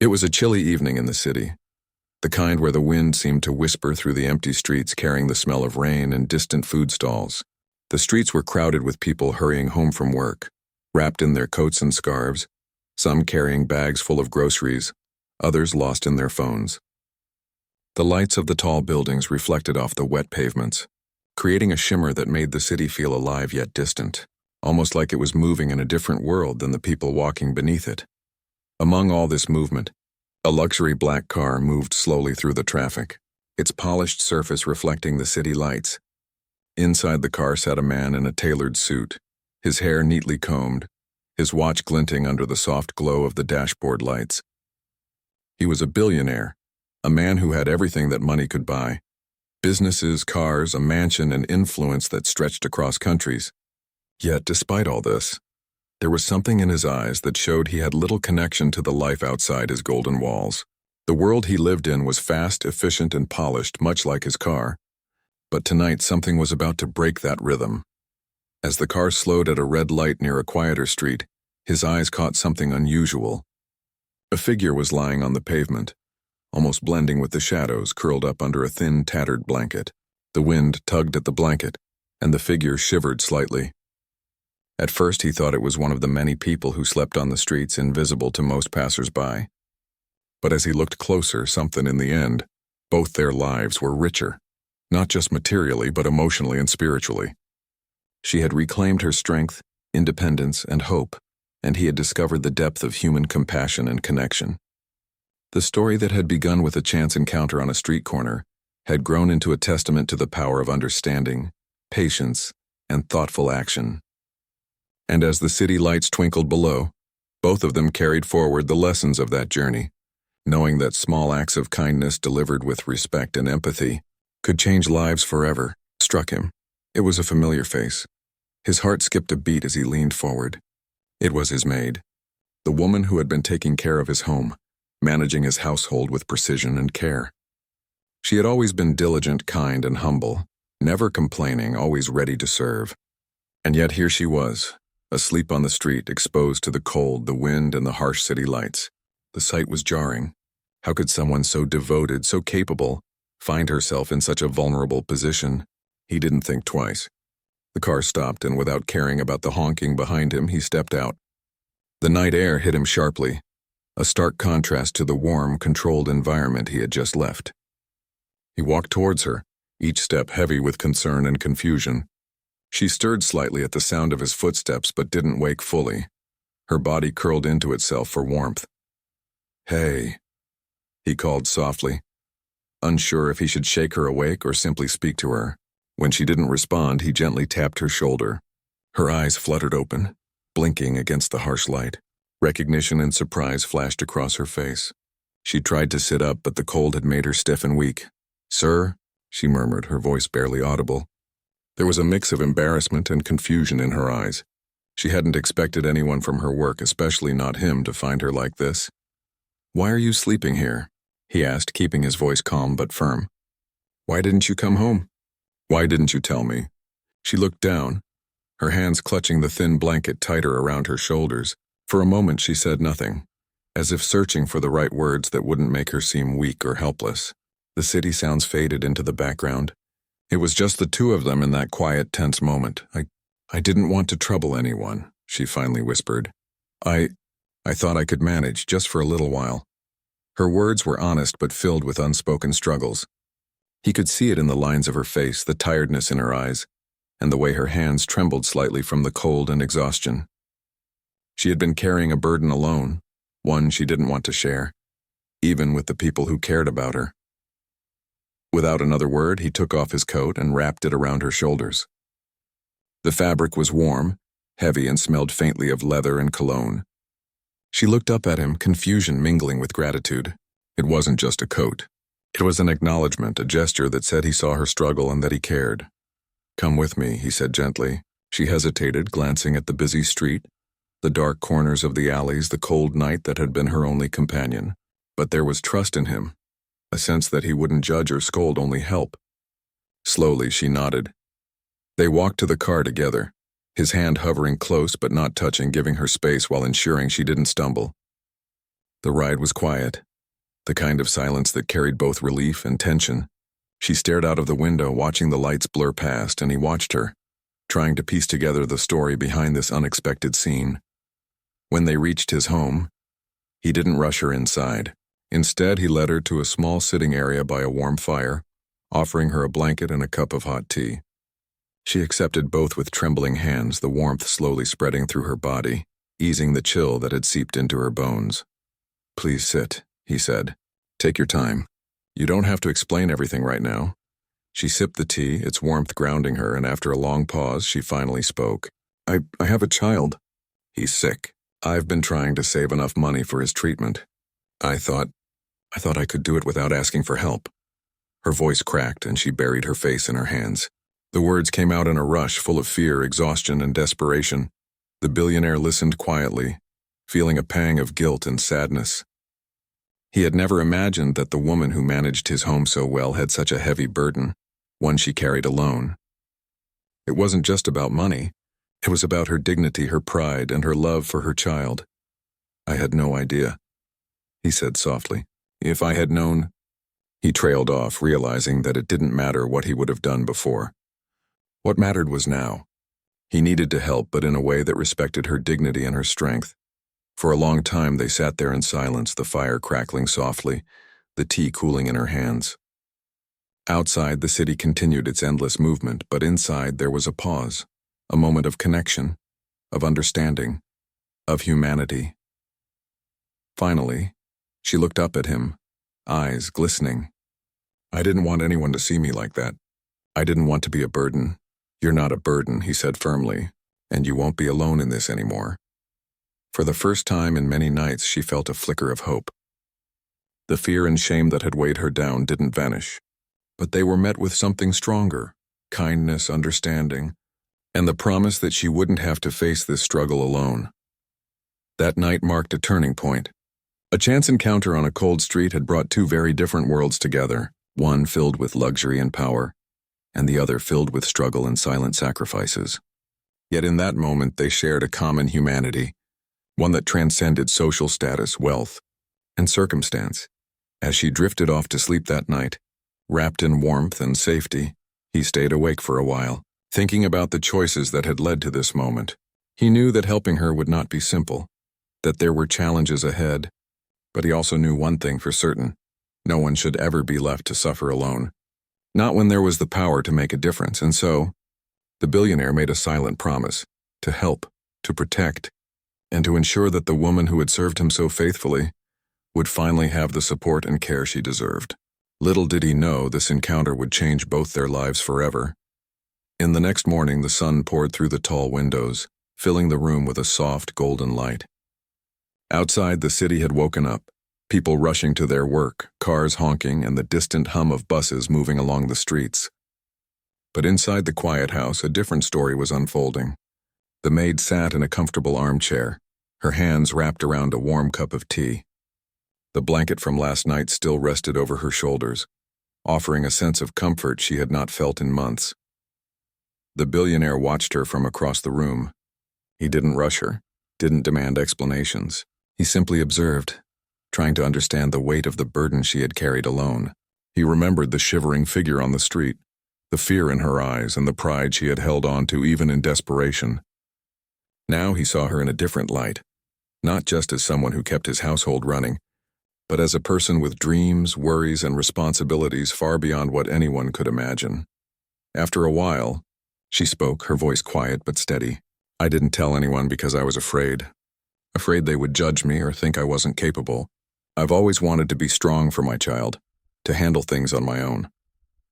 It was a chilly evening in the city, the kind where the wind seemed to whisper through the empty streets carrying the smell of rain and distant food stalls. The streets were crowded with people hurrying home from work, wrapped in their coats and scarves, some carrying bags full of groceries, others lost in their phones. The lights of the tall buildings reflected off the wet pavements, creating a shimmer that made the city feel alive yet distant, almost like it was moving in a different world than the people walking beneath it. Among all this movement, a luxury black car moved slowly through the traffic, its polished surface reflecting the city lights. Inside the car sat a man in a tailored suit, his hair neatly combed, his watch glinting under the soft glow of the dashboard lights. He was a billionaire, a man who had everything that money could buy: businesses, cars, a mansion, and influence that stretched across countries. Yet, despite all this, there was something in his eyes that showed he had little connection to the life outside his golden walls. The world he lived in was fast, efficient, and polished, much like his car. But tonight something was about to break that rhythm. As the car slowed at a red light near a quieter street, his eyes caught something unusual. A figure was lying on the pavement, almost blending with the shadows, curled up under a thin, tattered blanket. The wind tugged at the blanket, and the figure shivered slightly. At first he thought it was one of the many people who slept on the streets, invisible to most passers-by. But as he looked closer, something in the end, both their lives were richer, not just materially but emotionally and spiritually. She had reclaimed her strength, independence, and hope, and he had discovered the depth of human compassion and connection. The story that had begun with a chance encounter on a street corner had grown into a testament to the power of understanding, patience, and thoughtful action. And as the city lights twinkled below, both of them carried forward the lessons of that journey, knowing that small acts of kindness delivered with respect and empathy could change lives forever. Struck him. It was a familiar face. His heart skipped a beat as he leaned forward. It was his maid, the woman who had been taking care of his home, managing his household with precision and care. She had always been diligent, kind, and humble, never complaining, always ready to serve. And yet here she was, asleep on the street, exposed to the cold, the wind, and the harsh city lights. The sight was jarring. How could someone so devoted, so capable, find herself in such a vulnerable position? He didn't think twice. The car stopped, and without caring about the honking behind him, he stepped out. The night air hit him sharply, a stark contrast to the warm, controlled environment he had just left. He walked towards her, each step heavy with concern and confusion. She stirred slightly at the sound of his footsteps but didn't wake fully. Her body curled into itself for warmth. "Hey," he called softly, unsure if he should shake her awake or simply speak to her. When she didn't respond, he gently tapped her shoulder. Her eyes fluttered open, blinking against the harsh light. Recognition and surprise flashed across her face. She tried to sit up, but the cold had made her stiff and weak. "Sir," she murmured, her voice barely audible. There was a mix of embarrassment and confusion in her eyes. She hadn't expected anyone from her work, especially not him, to find her like this. "Why are you sleeping here?" he asked, keeping his voice calm but firm. "Why didn't you come home? Why didn't you tell me?" She looked down, her hands clutching the thin blanket tighter around her shoulders. For a moment she said nothing, as if searching for the right words that wouldn't make her seem weak or helpless. The city sounds faded into the background. It was just the two of them in that quiet, tense moment. I didn't want to trouble anyone," she finally whispered. I thought I could manage, just for a little while." Her words were honest but filled with unspoken struggles. He could see it in the lines of her face, the tiredness in her eyes, and the way her hands trembled slightly from the cold and exhaustion. She had been carrying a burden alone, one she didn't want to share, even with the people who cared about her. Without another word, he took off his coat and wrapped it around her shoulders. The fabric was warm, heavy, and smelled faintly of leather and cologne. She looked up at him, confusion mingling with gratitude. It wasn't just a coat. It was an acknowledgement, a gesture that said he saw her struggle and that he cared. "Come with me," he said gently. She hesitated, glancing at the busy street, the dark corners of the alleys, the cold night that had been her only companion. But there was trust in him, a sense that he wouldn't judge or scold, only help. Slowly, she nodded. They walked to the car together, his hand hovering close but not touching, giving her space while ensuring she didn't stumble. The ride was quiet, the kind of silence that carried both relief and tension. She stared out of the window, watching the lights blur past, and he watched her, trying to piece together the story behind this unexpected scene. When they reached his home, he didn't rush her inside. Instead, he led her to a small sitting area by a warm fire, offering her a blanket and a cup of hot tea. She accepted both with trembling hands, the warmth slowly spreading through her body, easing the chill that had seeped into her bones. "Please sit," he said. "Take your time. You don't have to explain everything right now." She sipped the tea, its warmth grounding her, and after a long pause, she finally spoke. I have a child. He's sick. I've been trying to save enough money for his treatment. I thought I could do it without asking for help." Her voice cracked, and she buried her face in her hands. The words came out in a rush, full of fear, exhaustion, and desperation. The billionaire listened quietly, feeling a pang of guilt and sadness. He had never imagined that the woman who managed his home so well had such a heavy burden, one she carried alone. It wasn't just about money. It was about her dignity, her pride, and her love for her child. "I had no idea," he said softly. "If I had known—" He trailed off, realizing that it didn't matter what he would have done before. What mattered was now. He needed to help, but in a way that respected her dignity and her strength. For a long time they sat there in silence, the fire crackling softly, the tea cooling in her hands. Outside, the city continued its endless movement, but inside there was a pause, a moment of connection, of understanding, of humanity. Finally, she looked up at him, eyes glistening. "I didn't want anyone to see me like that. I didn't want to be a burden." "You're not a burden," he said firmly, "and you won't be alone in this anymore." For the first time in many nights, she felt a flicker of hope. The fear and shame that had weighed her down didn't vanish, but they were met with something stronger, kindness, understanding, and the promise that she wouldn't have to face this struggle alone. That night marked a turning point. A chance encounter on a cold street had brought two very different worlds together, one filled with luxury and power, and the other filled with struggle and silent sacrifices. Yet in that moment they shared a common humanity, one that transcended social status, wealth, and circumstance. As she drifted off to sleep that night, wrapped in warmth and safety, he stayed awake for a while, thinking about the choices that had led to this moment. He knew that helping her would not be simple, that there were challenges ahead, but he also knew one thing for certain: no one should ever be left to suffer alone. Not when there was the power to make a difference, and so, the billionaire made a silent promise to help, to protect, and to ensure that the woman who had served him so faithfully would finally have the support and care she deserved. Little did he know this encounter would change both their lives forever. In the next morning, the sun poured through the tall windows, filling the room with a soft, golden light. Outside, the city had woken up, people rushing to their work, cars honking, and the distant hum of buses moving along the streets. But inside the quiet house, a different story was unfolding. The maid sat in a comfortable armchair, her hands wrapped around a warm cup of tea. The blanket from last night still rested over her shoulders, offering a sense of comfort she had not felt in months. The billionaire watched her from across the room. He didn't rush her, didn't demand explanations. He simply observed, trying to understand the weight of the burden she had carried alone. He remembered the shivering figure on the street, the fear in her eyes, and the pride she had held on to even in desperation. Now he saw her in a different light, not just as someone who kept his household running, but as a person with dreams, worries, and responsibilities far beyond what anyone could imagine. After a while, she spoke, her voice quiet but steady. "I didn't tell anyone because I was afraid they would judge me or think I wasn't capable. I've always wanted to be strong for my child, to handle things on my own."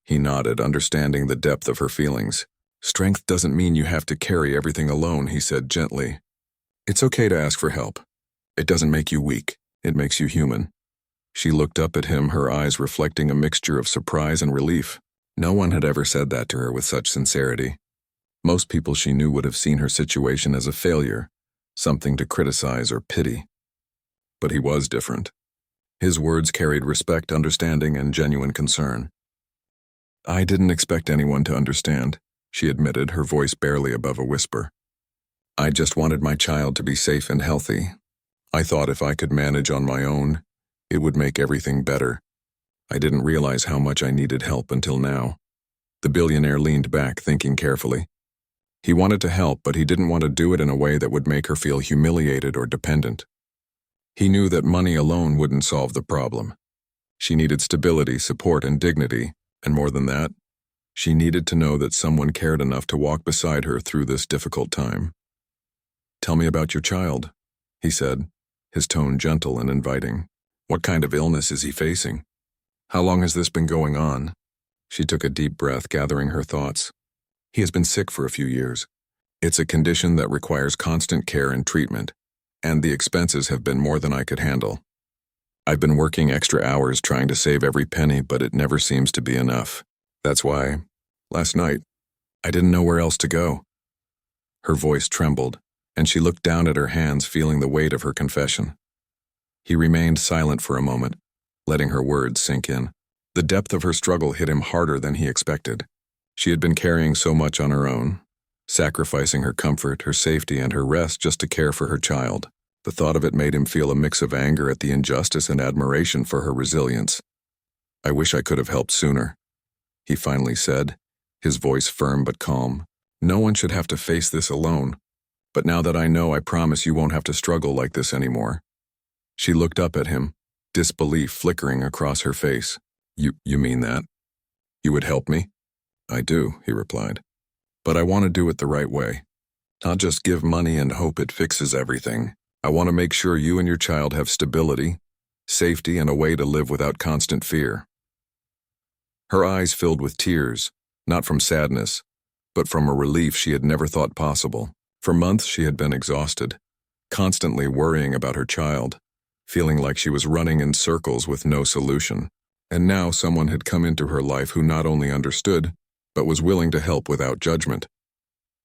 He nodded, understanding the depth of her feelings. "Strength doesn't mean you have to carry everything alone," he said gently. "It's okay to ask for help. It doesn't make you weak, it makes you human." She looked up at him, her eyes reflecting a mixture of surprise and relief. No one had ever said that to her with such sincerity. Most people she knew would have seen her situation as a failure, something to criticize or pity. But he was different. His words carried respect, understanding, and genuine concern. "I didn't expect anyone to understand," she admitted, her voice barely above a whisper. "I just wanted my child to be safe and healthy. I thought if I could manage on my own, it would make everything better. I didn't realize how much I needed help until now. The billionaire leaned back, thinking carefully. He wanted to help, but he didn't want to do it in a way that would make her feel humiliated or dependent. He knew that money alone wouldn't solve the problem. She needed stability, support, and dignity, and more than that, she needed to know that someone cared enough to walk beside her through this difficult time. "Tell me about your child," he said, his tone gentle and inviting. "What kind of illness is he facing? How long has this been going on?" She took a deep breath, gathering her thoughts. "He has been sick for a few years. It's a condition that requires constant care and treatment, and the expenses have been more than I could handle. I've been working extra hours trying to save every penny, but it never seems to be enough. That's why, last night, I didn't know where else to go." Her voice trembled, and she looked down at her hands, feeling the weight of her confession. He remained silent for a moment, letting her words sink in. The depth of her struggle hit him harder than he expected. She had been carrying so much on her own, sacrificing her comfort, her safety, and her rest just to care for her child. The thought of it made him feel a mix of anger at the injustice and admiration for her resilience. "I wish I could have helped sooner," he finally said, his voice firm but calm. "No one should have to face this alone. But now that I know, I promise you won't have to struggle like this anymore." She looked up at him, disbelief flickering across her face. You mean that? You would help me?" "I do," he replied. "But I want to do it the right way. Not just give money and hope it fixes everything. I want to make sure you and your child have stability, safety, and a way to live without constant fear." Her eyes filled with tears, not from sadness, but from a relief she had never thought possible. For months she had been exhausted, constantly worrying about her child, feeling like she was running in circles with no solution. And now someone had come into her life who not only understood, but was willing to help without judgment.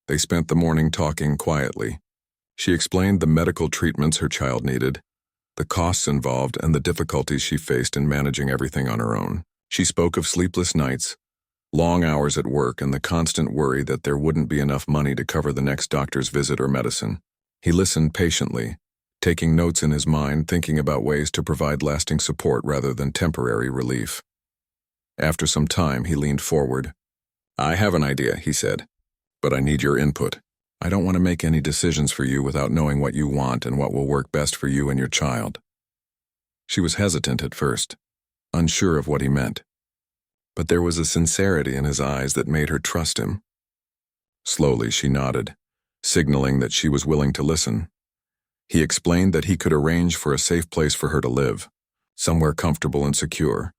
They spent the morning talking quietly. She explained the medical treatments her child needed, the costs involved, and the difficulties she faced in managing everything on her own. She spoke of sleepless nights, long hours at work, and the constant worry that there wouldn't be enough money to cover the next doctor's visit or medicine. He listened patiently, taking notes in his mind, thinking about ways to provide lasting support rather than temporary relief. After some time, he leaned forward. "I have an idea," he said, "but I need your input. I don't want to make any decisions for you without knowing what you want and what will work best for you and your child." She was hesitant at first, unsure of what he meant. But there was a sincerity in his eyes that made her trust him. Slowly, she nodded, signaling that she was willing to listen. He explained that he could arrange for a safe place for her to live, somewhere comfortable and secure,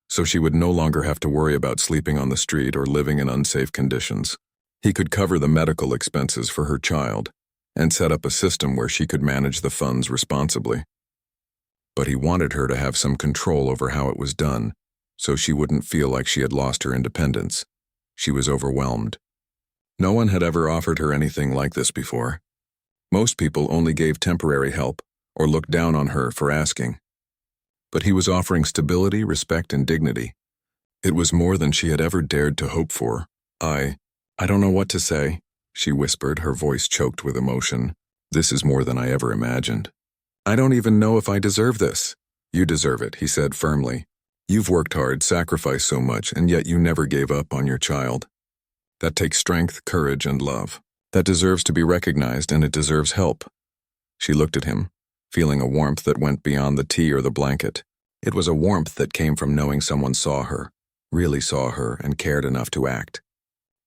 so she would no longer have to worry about sleeping on the street or living in unsafe conditions. He could cover the medical expenses for her child and set up a system where she could manage the funds responsibly. But he wanted her to have some control over how it was done, so she wouldn't feel like she had lost her independence. She was overwhelmed. No one had ever offered her anything like this before. Most people only gave temporary help or looked down on her for asking. But he was offering stability, respect, and dignity. It was more than she had ever dared to hope for. I don't know what to say," she whispered, her voice choked with emotion. "This is more than I ever imagined. I don't even know if I deserve this." "You deserve it," he said firmly. "You've worked hard, sacrificed so much, and yet you never gave up on your child. That takes strength, courage, and love. That deserves to be recognized, and it deserves help." She looked at him, feeling a warmth that went beyond the tea or the blanket. It was a warmth that came from knowing someone saw her, really saw her, and cared enough to act.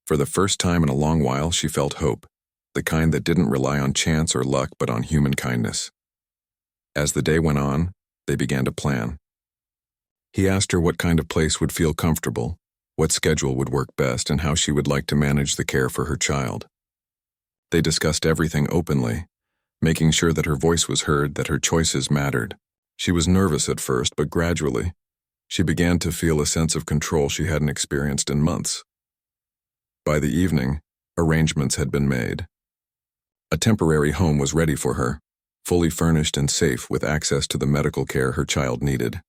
For the first time in a long while, she felt hope, the kind that didn't rely on chance or luck but on human kindness. As the day went on, they began to plan. He asked her what kind of place would feel comfortable, what schedule would work best, and how she would like to manage the care for her child. They discussed everything openly, making sure that her voice was heard, that her choices mattered. She was nervous at first, but gradually, she began to feel a sense of control she hadn't experienced in months. By the evening, arrangements had been made. A temporary home was ready for her, fully furnished and safe with access to the medical care her child needed.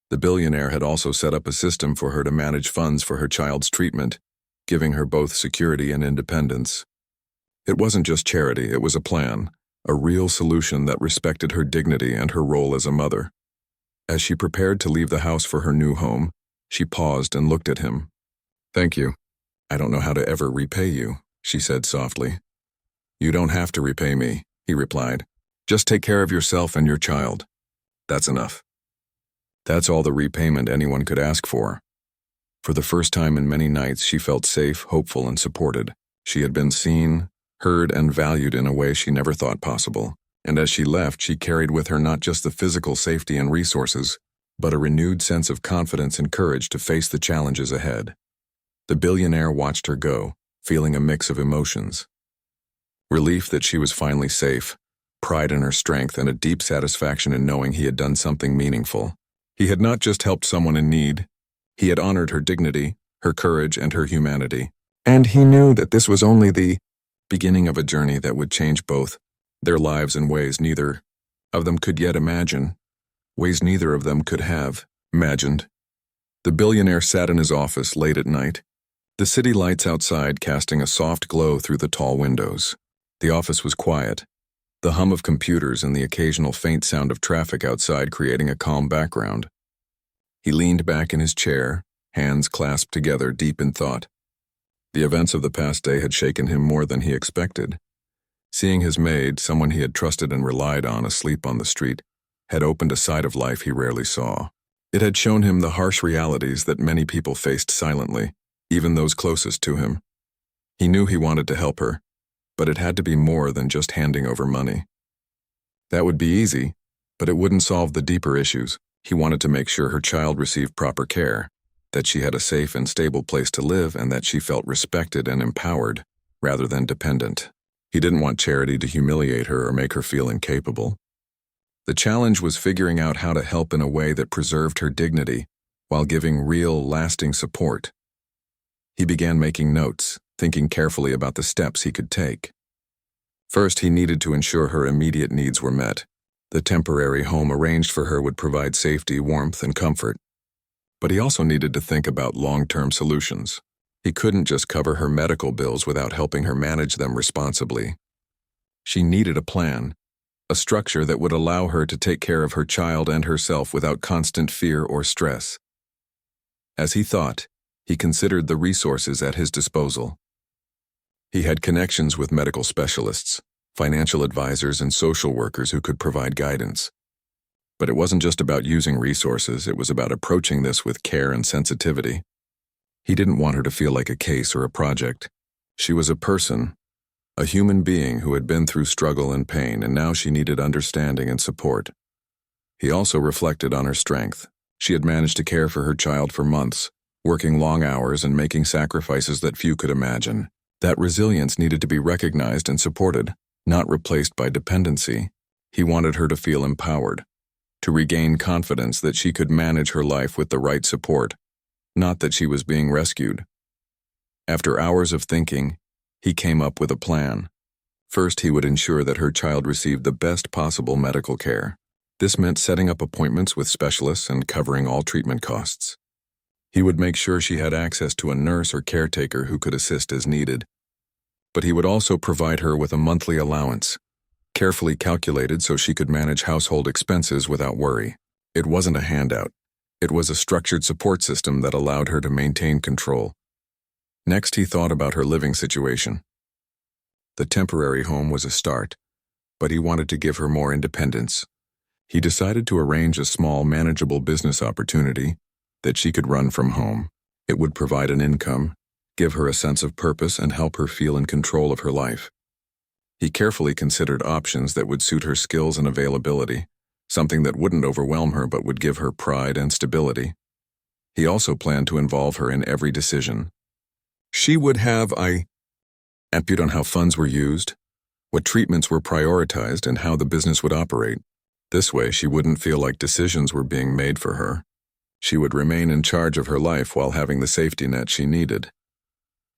The billionaire had also set up a system for her to manage funds for her child's treatment, giving her both security and independence. It wasn't just charity, it was a plan, a real solution that respected her dignity and her role as a mother. As she prepared to leave the house for her new home, she paused and looked at him. "Thank you. I don't know how to ever repay you," she said softly. "You don't have to repay me," he replied. "Just take care of yourself and your child. That's enough." That's all the repayment anyone could ask for. For the first time in many nights, she felt safe, hopeful, and supported. She had been seen, heard, and valued in a way she never thought possible. And as she left, she carried with her not just the physical safety and resources, but a renewed sense of confidence and courage to face the challenges ahead. The billionaire watched her go, feeling a mix of emotions. Relief that she was finally safe, pride in her strength, and a deep satisfaction in knowing he had done something meaningful. He had not just helped someone in need, he had honored her dignity, her courage, and her humanity. And he knew that this was only the beginning of a journey that would change both their lives in ways neither of them could yet imagine, ways neither of them could have imagined. The billionaire sat in his office late at night, the city lights outside casting a soft glow through the tall windows. The office was quiet, the hum of computers and the occasional faint sound of traffic outside creating a calm background. He leaned back in his chair, hands clasped together, deep in thought. The events of the past day had shaken him more than he expected. Seeing his maid, someone he had trusted and relied on, asleep on the street, had opened a side of life he rarely saw. It had shown him the harsh realities that many people faced silently, even those closest to him. He knew he wanted to help her, but it had to be more than just handing over money. That would be easy, but it wouldn't solve the deeper issues. He wanted to make sure her child received proper care, that she had a safe and stable place to live, and that she felt respected and empowered, rather than dependent. He didn't want charity to humiliate her or make her feel incapable. The challenge was figuring out how to help in a way that preserved her dignity while giving real, lasting support. He began making notes, thinking carefully about the steps he could take. First, he needed to ensure her immediate needs were met. The temporary home arranged for her would provide safety, warmth, and comfort. But he also needed to think about long-term solutions. He couldn't just cover her medical bills without helping her manage them responsibly. She needed a plan, a structure that would allow her to take care of her child and herself without constant fear or stress. As he thought, he considered the resources at his disposal. He had connections with medical specialists, financial advisors, and social workers who could provide guidance. But it wasn't just about using resources, it was about approaching this with care and sensitivity. He didn't want her to feel like a case or a project. She was a person, a human being who had been through struggle and pain, and now she needed understanding and support. He also reflected on her strength. She had managed to care for her child for months, working long hours and making sacrifices that few could imagine. That resilience needed to be recognized and supported, not replaced by dependency. He wanted her to feel empowered, to regain confidence that she could manage her life with the right support, not that she was being rescued. After hours of thinking, he came up with a plan. First, he would ensure that her child received the best possible medical care. This meant setting up appointments with specialists and covering all treatment costs. He would make sure she had access to a nurse or caretaker who could assist as needed. But he would also provide her with a monthly allowance, carefully calculated so she could manage household expenses without worry. It wasn't a handout. It was a structured support system that allowed her to maintain control. Next, he thought about her living situation. The temporary home was a start, but he wanted to give her more independence. He decided to arrange a small, manageable business opportunity that she could run from home. It would provide an income, give her a sense of purpose, and help her feel in control of her life. He carefully considered options that would suit her skills and availability, something that wouldn't overwhelm her but would give her pride and stability. He also planned to involve her in every decision. She would have input on how funds were used, what treatments were prioritized, and how the business would operate. This way, she wouldn't feel like decisions were being made for her. She would remain in charge of her life while having the safety net she needed.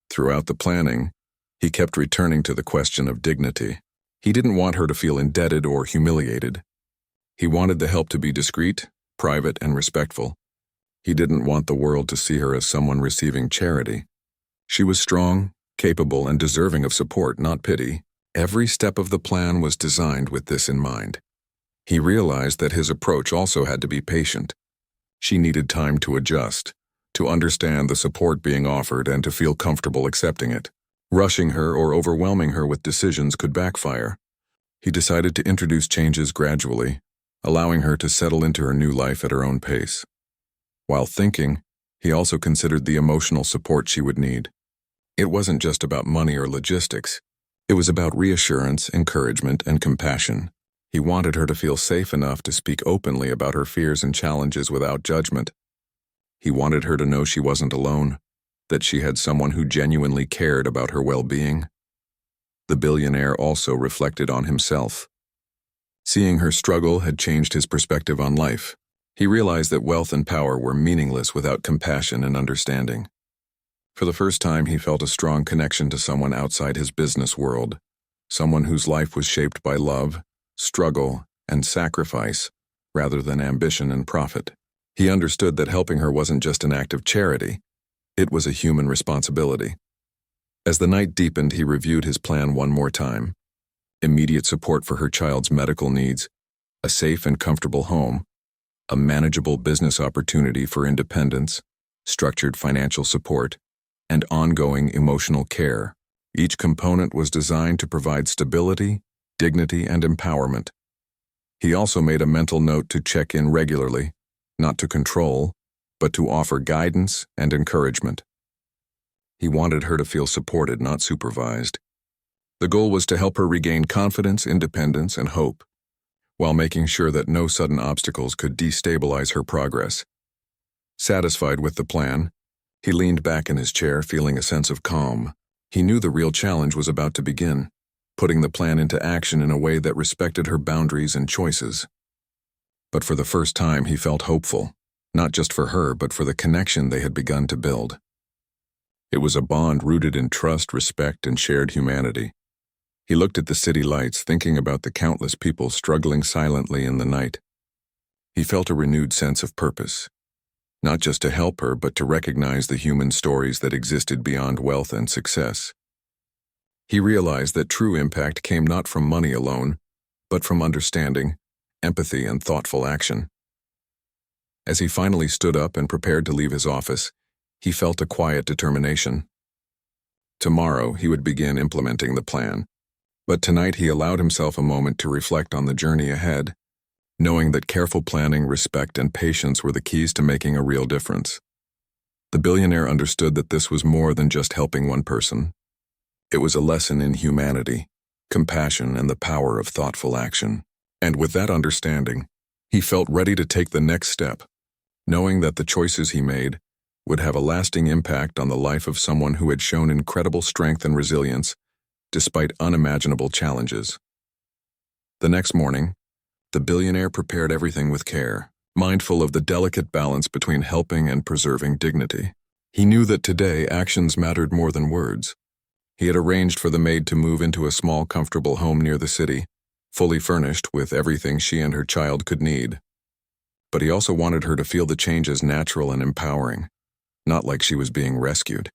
Throughout the planning, he kept returning to the question of dignity. He didn't want her to feel indebted or humiliated. He wanted the help to be discreet, private, and respectful. He didn't want the world to see her as someone receiving charity. She was strong, capable, and deserving of support, not pity. Every step of the plan was designed with this in mind. He realized that his approach also had to be patient. She needed time to adjust, to understand the support being offered and to feel comfortable accepting it. Rushing her or overwhelming her with decisions could backfire. He decided to introduce changes gradually, allowing her to settle into her new life at her own pace. While thinking, he also considered the emotional support she would need. It wasn't just about money or logistics. It was about reassurance, encouragement, and compassion. He wanted her to feel safe enough to speak openly about her fears and challenges without judgment. He wanted her to know she wasn't alone, that she had someone who genuinely cared about her well-being. The billionaire also reflected on himself. Seeing her struggle had changed his perspective on life. He realized that wealth and power were meaningless without compassion and understanding. For the first time, he felt a strong connection to someone outside his business world, someone whose life was shaped by love, struggle, and sacrifice, rather than ambition and profit. He understood that helping her wasn't just an act of charity, it was a human responsibility. As the night deepened, he reviewed his plan one more time. Immediate support for her child's medical needs, a safe and comfortable home, a manageable business opportunity for independence, structured financial support, and ongoing emotional care. Each component was designed to provide stability, dignity, and empowerment. He also made a mental note to check in regularly, not to control, but to offer guidance and encouragement. He wanted her to feel supported, not supervised. The goal was to help her regain confidence, independence, and hope, while making sure that no sudden obstacles could destabilize her progress. Satisfied with the plan, he leaned back in his chair, feeling a sense of calm. He knew the real challenge was about to begin, putting the plan into action in a way that respected her boundaries and choices. But for the first time, he felt hopeful, not just for her, but for the connection they had begun to build. It was a bond rooted in trust, respect, and shared humanity. He looked at the city lights, thinking about the countless people struggling silently in the night. He felt a renewed sense of purpose, not just to help her, but to recognize the human stories that existed beyond wealth and success. He realized that true impact came not from money alone, but from understanding, empathy, and thoughtful action. As he finally stood up and prepared to leave his office, he felt a quiet determination. Tomorrow, he would begin implementing the plan. But tonight, he allowed himself a moment to reflect on the journey ahead, knowing that careful planning, respect, and patience were the keys to making a real difference. The billionaire understood that this was more than just helping one person. It was a lesson in humanity, compassion, and the power of thoughtful action. And with that understanding, he felt ready to take the next step, knowing that the choices he made would have a lasting impact on the life of someone who had shown incredible strength and resilience despite unimaginable challenges. The next morning, the billionaire prepared everything with care, mindful of the delicate balance between helping and preserving dignity. He knew that today actions mattered more than words. He had arranged for the maid to move into a small, comfortable home near the city, fully furnished with everything she and her child could need. But he also wanted her to feel the change as natural and empowering, not like she was being rescued.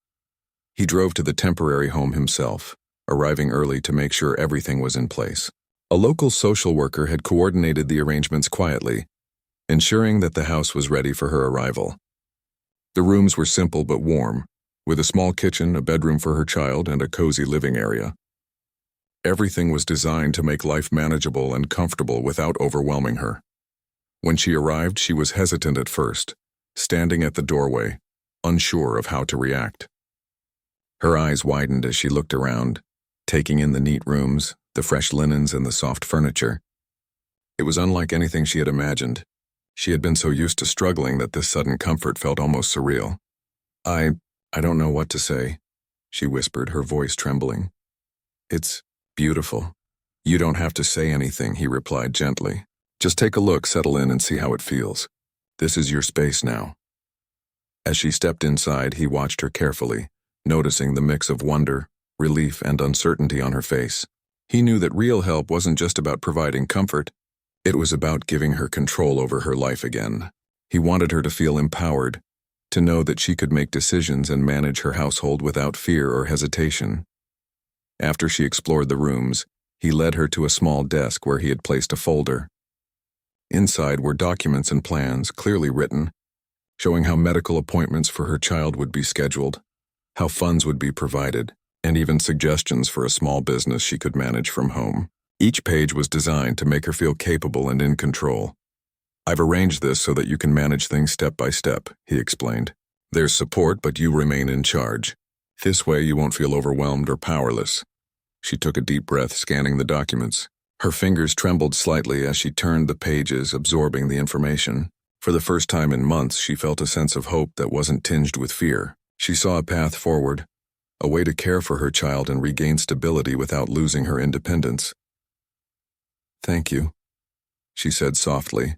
He drove to the temporary home himself, arriving early to make sure everything was in place. A local social worker had coordinated the arrangements quietly, ensuring that the house was ready for her arrival. The rooms were simple but warm, with a small kitchen, a bedroom for her child, and a cozy living area. Everything was designed to make life manageable and comfortable without overwhelming her. When she arrived, she was hesitant at first, standing at the doorway, unsure of how to react. Her eyes widened as she looked around, taking in the neat rooms, the fresh linens, and the soft furniture. It was unlike anything she had imagined. She had been so used to struggling that this sudden comfort felt almost surreal. I don't know what to say," she whispered, her voice trembling. "It's beautiful." "You don't have to say anything," he replied gently. "Just take a look, settle in, and see how it feels. This is your space now." As she stepped inside, he watched her carefully, noticing the mix of wonder, relief, and uncertainty on her face. He knew that real help wasn't just about providing comfort. It was about giving her control over her life again. He wanted her to feel empowered, to know that she could make decisions and manage her household without fear or hesitation. After she explored the rooms, he led her to a small desk where he had placed a folder. Inside were documents and plans, clearly written, showing how medical appointments for her child would be scheduled, how funds would be provided, and even suggestions for a small business she could manage from home. Each page was designed to make her feel capable and in control. "I've arranged this so that you can manage things step by step," he explained. "There's support, but you remain in charge. This way you won't feel overwhelmed or powerless." She took a deep breath, scanning the documents. Her fingers trembled slightly as she turned the pages, absorbing the information. For the first time in months, she felt a sense of hope that wasn't tinged with fear. She saw a path forward, a way to care for her child and regain stability without losing her independence. "Thank you," she said softly,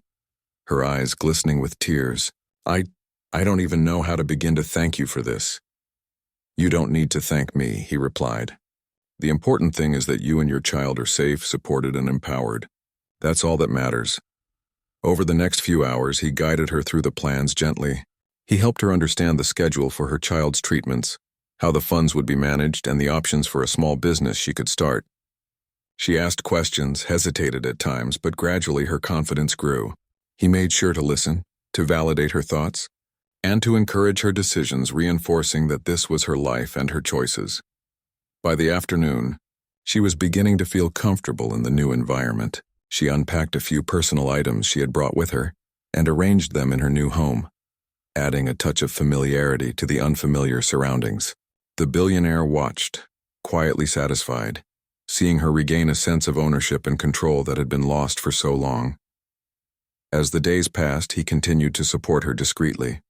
her eyes glistening with tears. I don't even know how to begin to thank you for this." "You don't need to thank me," he replied. "The important thing is that you and your child are safe, supported, and empowered. That's all that matters." Over the next few hours, he guided her through the plans gently. He helped her understand the schedule for her child's treatments, how the funds would be managed, and the options for a small business she could start. She asked questions, hesitated at times, but gradually her confidence grew. He made sure to listen, to validate her thoughts, and to encourage her decisions, reinforcing that this was her life and her choices. By the afternoon, she was beginning to feel comfortable in the new environment. She unpacked a few personal items she had brought with her and arranged them in her new home, adding a touch of familiarity to the unfamiliar surroundings. The billionaire watched, quietly satisfied, seeing her regain a sense of ownership and control that had been lost for so long. As the days passed, he continued to support her discreetly.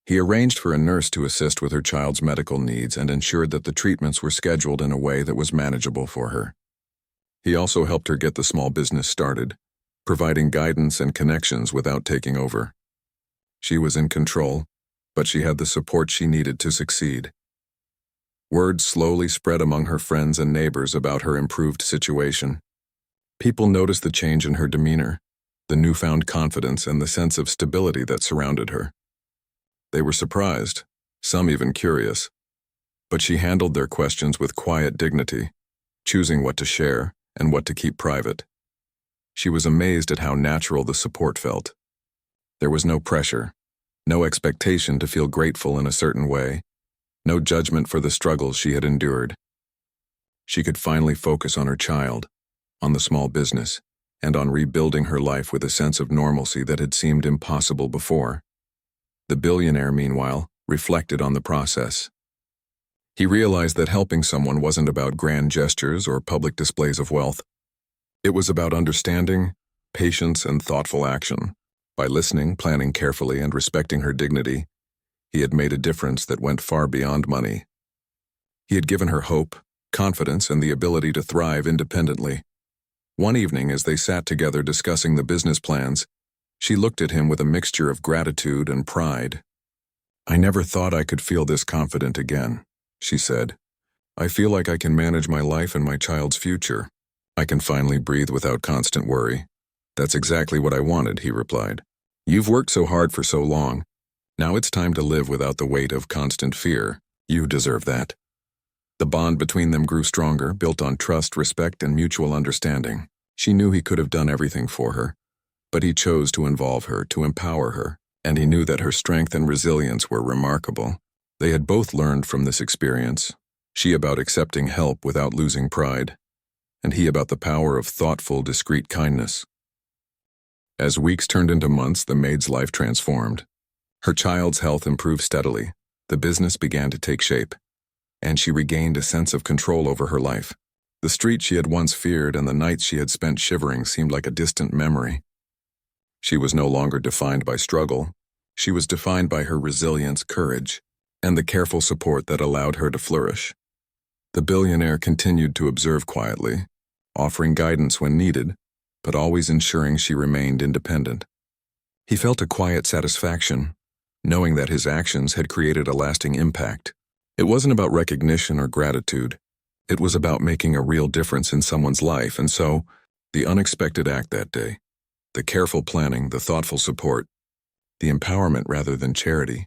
He arranged for a nurse to assist with her child's medical needs and ensured that the treatments were scheduled in a way that was manageable for her. He also helped her get the small business started, providing guidance and connections without taking over. She was in control, but she had the support she needed to succeed. Word slowly spread among her friends and neighbors about her improved situation. People noticed the change in her demeanor, the newfound confidence, and the sense of stability that surrounded her. They were surprised, some even curious, but she handled their questions with quiet dignity, choosing what to share and what to keep private. She was amazed at how natural the support felt. There was no pressure, no expectation to feel grateful in a certain way, no judgment for the struggles she had endured. She could finally focus on her child, on the small business, and on rebuilding her life with a sense of normalcy that had seemed impossible before. The billionaire, meanwhile, reflected on the process. He realized that helping someone wasn't about grand gestures or public displays of wealth. It was about understanding, patience, and thoughtful action. By listening, planning carefully, and respecting her dignity, he had made a difference that went far beyond money. He had given her hope, confidence, and the ability to thrive independently. One evening, as they sat together discussing the business plans, she looked at him with a mixture of gratitude and pride. "I never thought I could feel this confident again," she said. "I feel like I can manage my life and my child's future. I can finally breathe without constant worry." "That's exactly what I wanted," he replied. "You've worked so hard for so long. Now it's time to live without the weight of constant fear. You deserve that." The bond between them grew stronger, built on trust, respect, and mutual understanding. She knew he could have done everything for her, but he chose to involve her, to empower her, and he knew that her strength and resilience were remarkable. They had both learned from this experience, she about accepting help without losing pride, and he about the power of thoughtful, discreet kindness. As weeks turned into months, the maid's life transformed. Her child's health improved steadily, the business began to take shape, and she regained a sense of control over her life. The street she had once feared and the nights she had spent shivering seemed like a distant memory. She was no longer defined by struggle. She was defined by her resilience, courage, and the careful support that allowed her to flourish. The billionaire continued to observe quietly, offering guidance when needed, but always ensuring she remained independent. He felt a quiet satisfaction, knowing that his actions had created a lasting impact. It wasn't about recognition or gratitude. It was about making a real difference in someone's life, and so, the unexpected act that day, the careful planning, the thoughtful support, the empowerment rather than charity,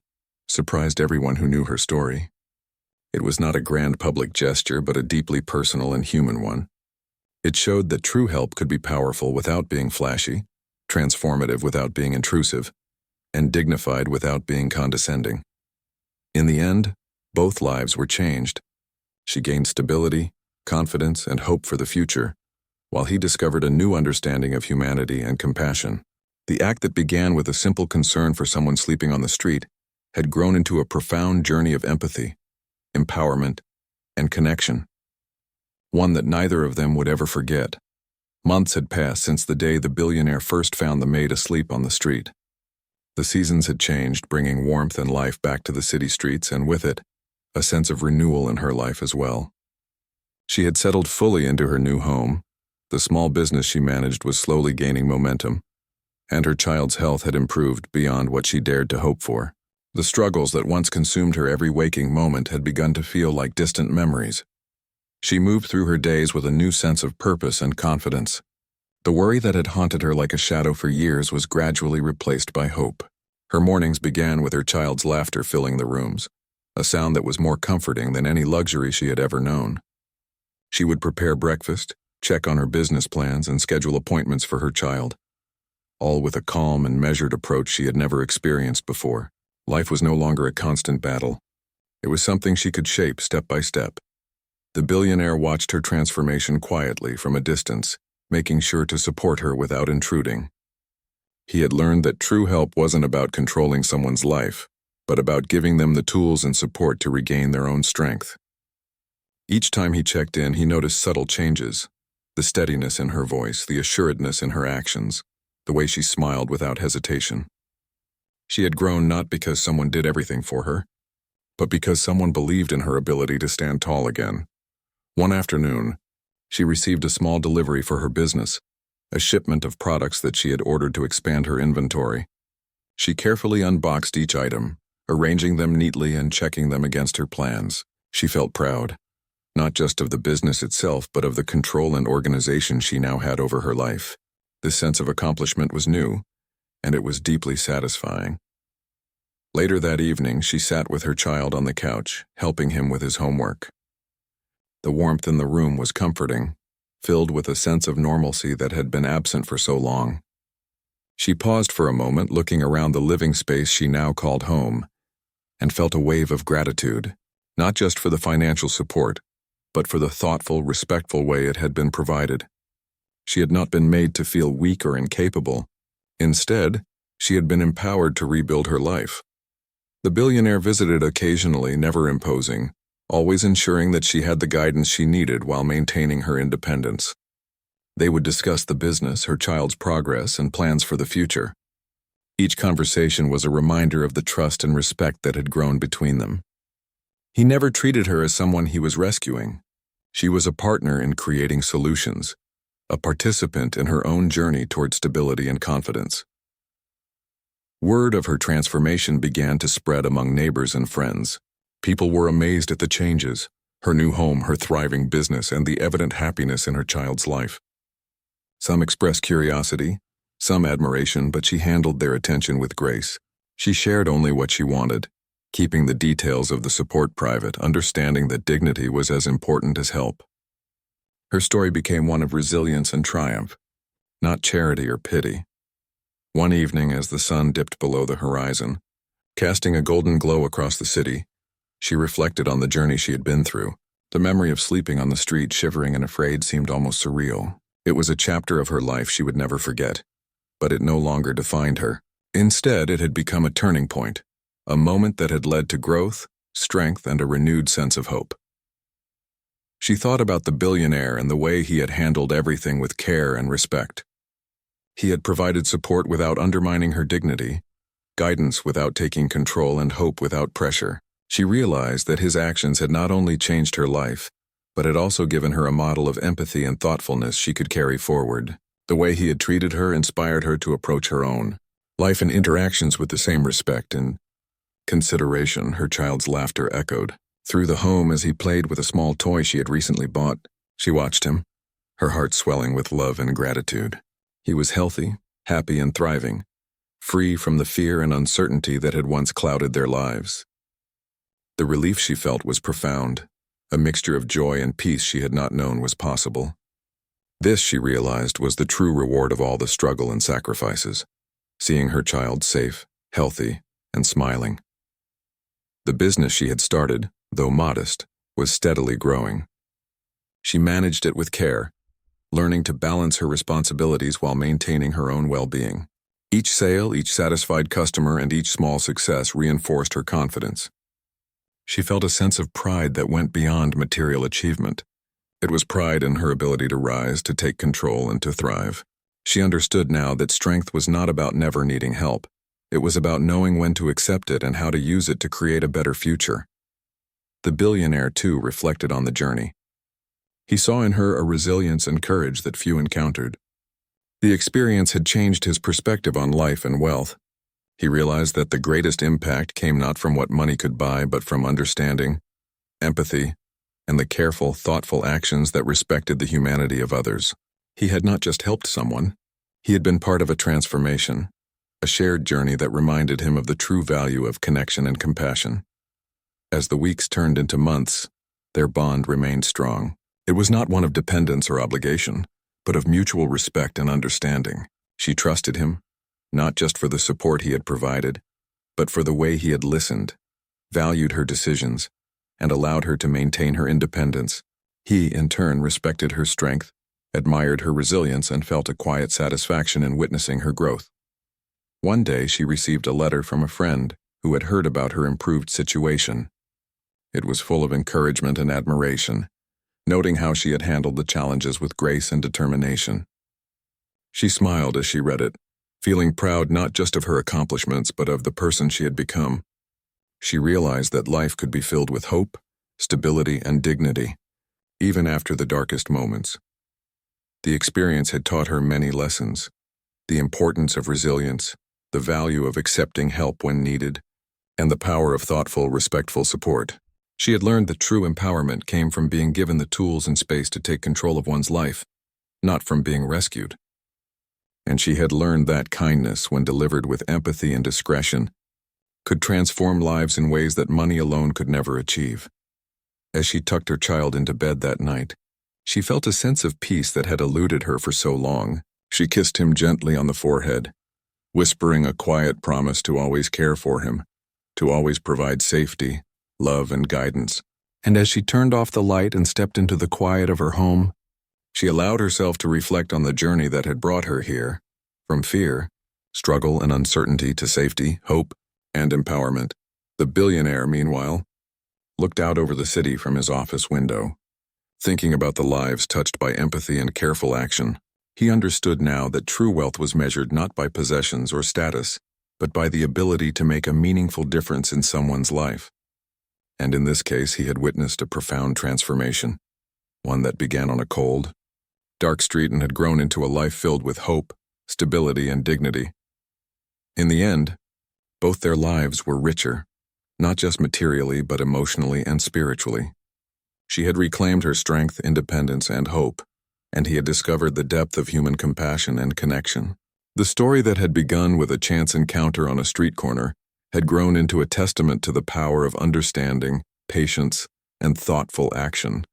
surprised everyone who knew her story. It was not a grand public gesture, but a deeply personal and human one. It showed that true help could be powerful without being flashy, transformative without being intrusive, and dignified without being condescending. In the end, both lives were changed. She gained stability, confidence, and hope for the future, while he discovered a new understanding of humanity and compassion. The act that began with a simple concern for someone sleeping on the street had grown into a profound journey of empathy, empowerment, and connection, one that neither of them would ever forget. Months had passed since the day the billionaire first found the maid asleep on the street. The seasons had changed, bringing warmth and life back to the city streets, and with it, a sense of renewal in her life as well. She had settled fully into her new home. The small business she managed was slowly gaining momentum, and her child's health had improved beyond what she dared to hope for. The struggles that once consumed her every waking moment had begun to feel like distant memories. She moved through her days with a new sense of purpose and confidence. The worry that had haunted her like a shadow for years was gradually replaced by hope. Her mornings began with her child's laughter filling the rooms, a sound that was more comforting than any luxury she had ever known. She would prepare breakfast, check on her business plans, and schedule appointments for her child, all with a calm and measured approach she had never experienced before. Life was no longer a constant battle. It was something she could shape step by step. The billionaire watched her transformation quietly from a distance, making sure to support her without intruding. He had learned that true help wasn't about controlling someone's life, but about giving them the tools and support to regain their own strength. Each time he checked in, he noticed subtle changes: the steadiness in her voice, the assuredness in her actions, the way she smiled without hesitation. She had grown not because someone did everything for her, but because someone believed in her ability to stand tall again. One afternoon, she received a small delivery for her business, a shipment of products that she had ordered to expand her inventory. She carefully unboxed each item, arranging them neatly and checking them against her plans. She felt proud, not just of the business itself, but of the control and organization she now had over her life. This sense of accomplishment was new, and it was deeply satisfying. Later that evening, she sat with her child on the couch, helping him with his homework. The warmth in the room was comforting, filled with a sense of normalcy that had been absent for so long. She paused for a moment, looking around the living space she now called home, and felt a wave of gratitude, not just for the financial support, but for the thoughtful, respectful way it had been provided. She had not been made to feel weak or incapable. Instead, she had been empowered to rebuild her life. The billionaire visited occasionally, never imposing, always ensuring that she had the guidance she needed while maintaining her independence. They would discuss the business, her child's progress, and plans for the future. Each conversation was a reminder of the trust and respect that had grown between them. He never treated her as someone he was rescuing. She was a partner in creating solutions, a participant in her own journey toward stability and confidence. Word of her transformation began to spread among neighbors and friends. People were amazed at the changes: her new home, her thriving business, and the evident happiness in her child's life. Some expressed curiosity, some admiration, but she handled their attention with grace. She shared only what she wanted, keeping the details of the support private, understanding that dignity was as important as help. Her story became one of resilience and triumph, not charity or pity. One evening, as the sun dipped below the horizon, casting a golden glow across the city, she reflected on the journey she had been through. The memory of sleeping on the street, shivering and afraid, seemed almost surreal. It was a chapter of her life she would never forget, but it no longer defined her. Instead, it had become a turning point, a moment that had led to growth, strength, and a renewed sense of hope. She thought about the billionaire and the way he had handled everything with care and respect. He had provided support without undermining her dignity, guidance without taking control, and hope without pressure. She realized that his actions had not only changed her life, but had also given her a model of empathy and thoughtfulness she could carry forward. The way he had treated her inspired her to approach her own life and interactions with the same respect and consideration. Her child's laughter echoed through the home as he played with a small toy she had recently bought. She watched him, her heart swelling with love and gratitude. He was healthy, happy, and thriving, free from the fear and uncertainty that had once clouded their lives. The relief she felt was profound, a mixture of joy and peace she had not known was possible. This, she realized, was the true reward of all the struggle and sacrifices, seeing her child safe, healthy, and smiling. The business she had started, though modest, was steadily growing. She managed it with care, learning to balance her responsibilities while maintaining her own well-being. Each sale, each satisfied customer, and each small success reinforced her confidence. She felt a sense of pride that went beyond material achievement. It was pride in her ability to rise, to take control, and to thrive. She understood now that strength was not about never needing help. It was about knowing when to accept it and how to use it to create a better future. The billionaire, too, reflected on the journey. He saw in her a resilience and courage that few encountered. The experience had changed his perspective on life and wealth. He realized that the greatest impact came not from what money could buy, but from understanding, empathy, and the careful, thoughtful actions that respected the humanity of others. He had not just helped someone, he had been part of a transformation, a shared journey that reminded him of the true value of connection and compassion. As the weeks turned into months, their bond remained strong. It was not one of dependence or obligation, but of mutual respect and understanding. She trusted him, not just for the support he had provided, but for the way he had listened, valued her decisions, and allowed her to maintain her independence. He, in turn, respected her strength, admired her resilience, and felt a quiet satisfaction in witnessing her growth. One day, she received a letter from a friend who had heard about her improved situation. It was full of encouragement and admiration, noting how she had handled the challenges with grace and determination. She smiled as she read it, feeling proud not just of her accomplishments but of the person she had become. She realized that life could be filled with hope, stability, and dignity, even after the darkest moments. The experience had taught her many lessons: the importance of resilience, the value of accepting help when needed, and the power of thoughtful, respectful support. She had learned that true empowerment came from being given the tools and space to take control of one's life, not from being rescued. And she had learned that kindness, when delivered with empathy and discretion, could transform lives in ways that money alone could never achieve. As she tucked her child into bed that night, she felt a sense of peace that had eluded her for so long. She kissed him gently on the forehead, whispering a quiet promise to always care for him, to always provide safety, love, and guidance. And as she turned off the light and stepped into the quiet of her home, she allowed herself to reflect on the journey that had brought her here, from fear, struggle, and uncertainty to safety, hope, and empowerment. The billionaire, meanwhile, looked out over the city from his office window, thinking about the lives touched by empathy and careful action. He understood now that true wealth was measured not by possessions or status, but by the ability to make a meaningful difference in someone's life. And in this case, he had witnessed a profound transformation, one that began on a cold, dark street and had grown into a life filled with hope, stability, and dignity. In the end, both their lives were richer, not just materially but emotionally and spiritually. She had reclaimed her strength, independence, and hope, and he had discovered the depth of human compassion and connection. The story that had begun with a chance encounter on a street corner had grown into a testament to the power of understanding, patience, and thoughtful action.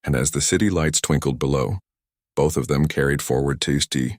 And as the city lights twinkled below, both of them carried forward tasty,